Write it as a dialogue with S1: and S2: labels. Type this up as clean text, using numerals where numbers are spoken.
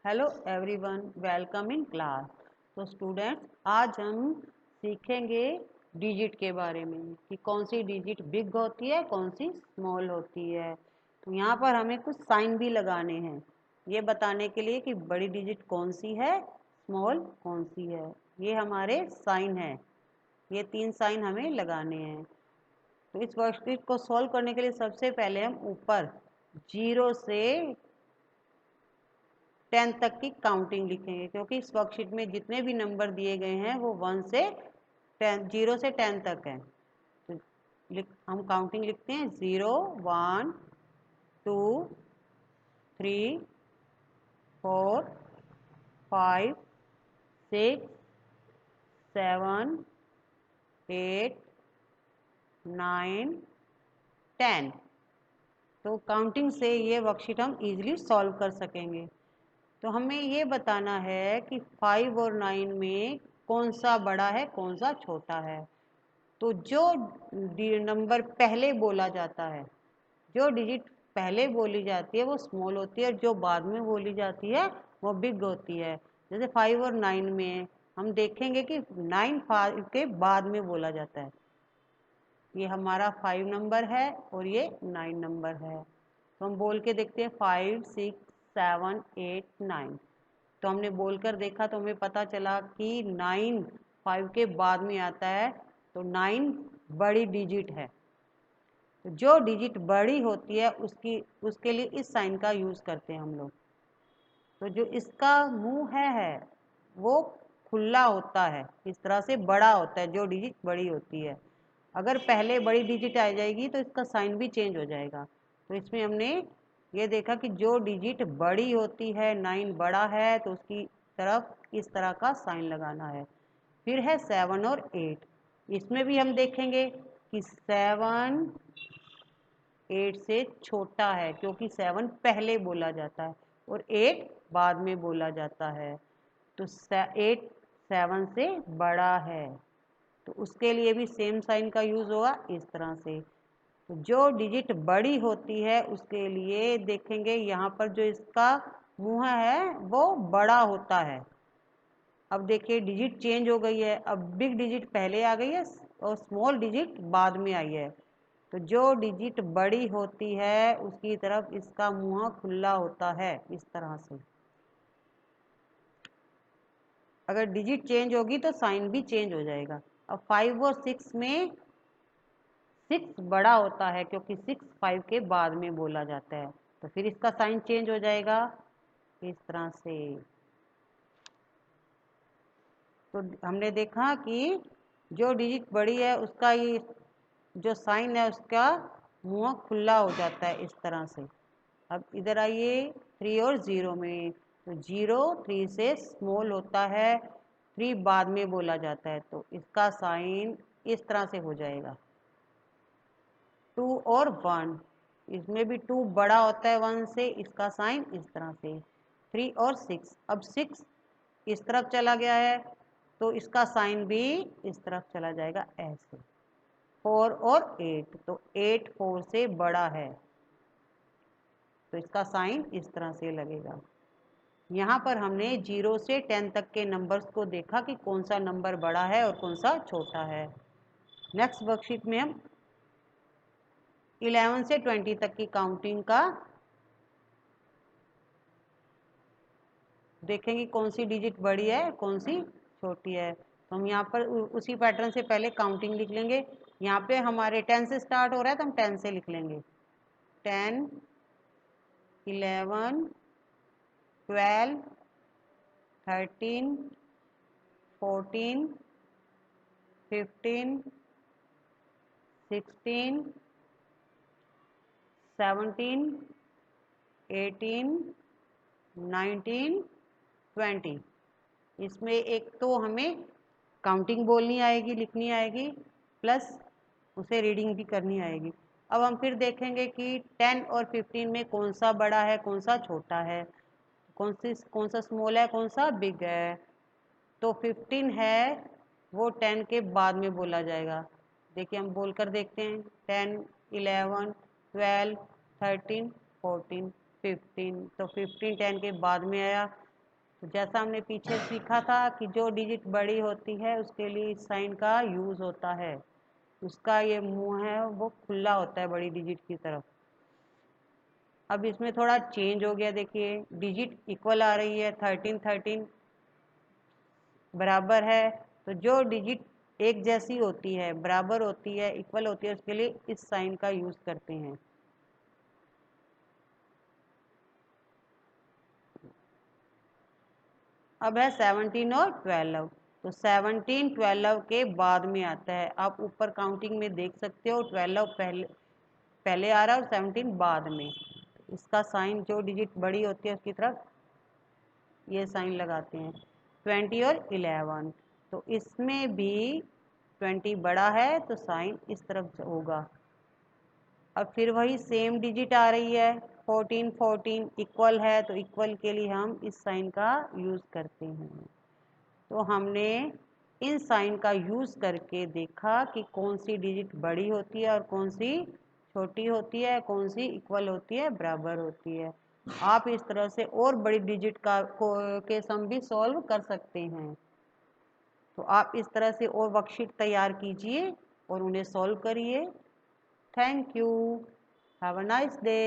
S1: Hello everyone, welcome in class. तो students, आज हम सीखेंगे डिजिट के बारे में कि कौन सी डिजिट बिग होती है, कौन सी स्मॉल होती है। तो यहाँ पर हमें कुछ साइन भी लगाने हैं ये बताने के लिए कि बड़ी डिजिट कौन सी है, स्मॉल कौन सी है। ये हमारे साइन है, ये 3 साइन हमें लगाने हैं। तो इस वर्कशीट को सॉल्व करने के लिए सबसे पहले हम ऊपर 0 से 10 तक की काउंटिंग लिखेंगे, क्योंकि इस वर्कशीट में जितने भी नंबर दिए गए हैं वो 1 से 10, 0 से 10 तक है। तो हम काउंटिंग लिखते हैं 0 1 2 3 4 5 6 7 8 9 10। तो काउंटिंग से ये वर्कशीट हम इजीली सॉल्व कर सकेंगे। तो हमें ये बताना है कि 5 और 9 में कौन सा बड़ा है, कौन सा छोटा है। तो जो नंबर पहले बोला जाता है, जो डिजिट पहले बोली जाती है वो स्मॉल होती है, और जो बाद में बोली जाती है वो बिग होती है। जैसे 5 और 9 में हम देखेंगे कि 9 5 के बाद में बोला जाता है। ये हमारा 5 नंबर है और ये 9 नंबर है। तो हम बोल के देखते हैं 5 6 7 8 9। तो हमने बोलकर देखा तो हमें पता चला कि 9 5 के बाद में आता है, तो 9 बड़ी डिजिट है। तो जो डिजिट बड़ी होती है उसके लिए इस साइन का यूज़ करते हैं हम लोग। तो जो इसका मुंह है वो खुला होता है, इस तरह से बड़ा होता है जो डिजिट बड़ी होती है। अगर पहले बड़ी डिजिट आ जाएगी तो इसका साइन भी चेंज हो जाएगा। तो इसमें हमने ये देखा कि जो डिजिट बड़ी होती है, 9 बड़ा है, तो उसकी तरफ इस तरह का साइन लगाना है। फिर है 7 और 8। इसमें भी हम देखेंगे कि 7 8 से छोटा है, क्योंकि 7 पहले बोला जाता है और 8 बाद में बोला जाता है। तो 8 7 से बड़ा है, तो उसके लिए भी सेम साइन का यूज़ होगा इस तरह से। तो जो डिजिट बड़ी होती है उसके लिए देखेंगे यहाँ पर जो इसका मुँह है वो बड़ा होता है। अब देखिए डिजिट चेंज हो गई है, अब बिग डिजिट पहले आ गई है और स्मॉल डिजिट बाद में आई है। तो जो डिजिट बड़ी होती है उसकी तरफ इसका मुंह खुला होता है इस तरह से। अगर डिजिट चेंज होगी तो साइन भी चेंज हो जाएगा। अब 5 और 6 में 6 बड़ा होता है, क्योंकि 6 5 के बाद में बोला जाता है, तो फिर इसका साइन चेंज हो जाएगा इस तरह से। तो हमने देखा कि जो डिजिट बड़ी है उसका ये जो साइन है उसका मुंह खुला हो जाता है इस तरह से। अब इधर आइए 3 और 0 में। तो 0 3 से स्मॉल होता है, 3 बाद में बोला जाता है, तो इसका साइन इस तरह से हो जाएगा। 2 और 1, इसमें भी 2 बड़ा होता है 1 से, इसका साइन इस तरह से। 3 और 6, अब 6 इस तरफ चला गया है तो इसका साइन भी इस तरफ चला जाएगा ऐसे। 4 और 8, तो 8 4 से बड़ा है, तो इसका साइन इस तरह से लगेगा। यहाँ पर हमने 0 से 10 तक के नंबर्स को देखा कि कौन सा नंबर बड़ा है और कौन सा छोटा है। नेक्स्ट वर्कशीट में हम 11 से 20 तक की काउंटिंग का देखेंगे कौन सी डिजिट बड़ी है, कौन सी छोटी है। तो हम यहाँ पर उसी पैटर्न से पहले काउंटिंग लिख लेंगे। यहाँ पे हमारे 10 से स्टार्ट हो रहा है तो हम 10 से लिख लेंगे। 10 11 12 13 14 15 16 17 18 19 20। इसमें एक तो हमें काउंटिंग बोलनी आएगी, लिखनी आएगी, प्लस उसे रीडिंग भी करनी आएगी। अब हम फिर देखेंगे कि 10 और 15 में कौन सा बड़ा है, कौन सा छोटा है, कौन सा स्मॉल है, कौन सा बिग है। तो 15 है वो 10 के बाद में बोला जाएगा। देखिए हम बोल कर देखते हैं 10 11 12 13 14 15। तो 15 10 के बाद में आया, तो जैसा हमने पीछे सीखा था कि जो डिजिट बड़ी होती है उसके लिए इस साइन का यूज़ होता है, उसका ये मुंह है वो खुला होता है बड़ी डिजिट की तरफ। अब इसमें थोड़ा चेंज हो गया, देखिए डिजिट इक्वल आ रही है, 13 13 बराबर है, तो जो डिजिट एक जैसी होती है, बराबर होती है, इक्वल होती है, उसके लिए इस साइन का यूज़ करते हैं। अब है 17 और 12, तो 17 12 के बाद में आता है। आप ऊपर काउंटिंग में देख सकते हो 12 पहले आ रहा है और 17 बाद में। इसका साइन जो डिजिट बड़ी होती है उसकी तरफ ये साइन लगाते हैं। 20 और 11, तो इसमें भी 20 बड़ा है तो साइन इस तरफ होगा। अब फिर वही सेम डिजिट आ रही है, 14 14 इक्वल है, तो इक्वल के लिए हम इस साइन का यूज़ करते हैं। तो हमने इन साइन का यूज़ करके देखा कि कौन सी डिजिट बड़ी होती है और कौन सी छोटी होती है, कौन सी इक्वल होती है, बराबर होती है। आप इस तरह से और बड़ी डिजिट के सम भी सॉल्व कर सकते हैं। तो आप इस तरह से और वर्कशीट तैयार कीजिए और उन्हें सॉल्व करिए। Thank you. Have a nice day.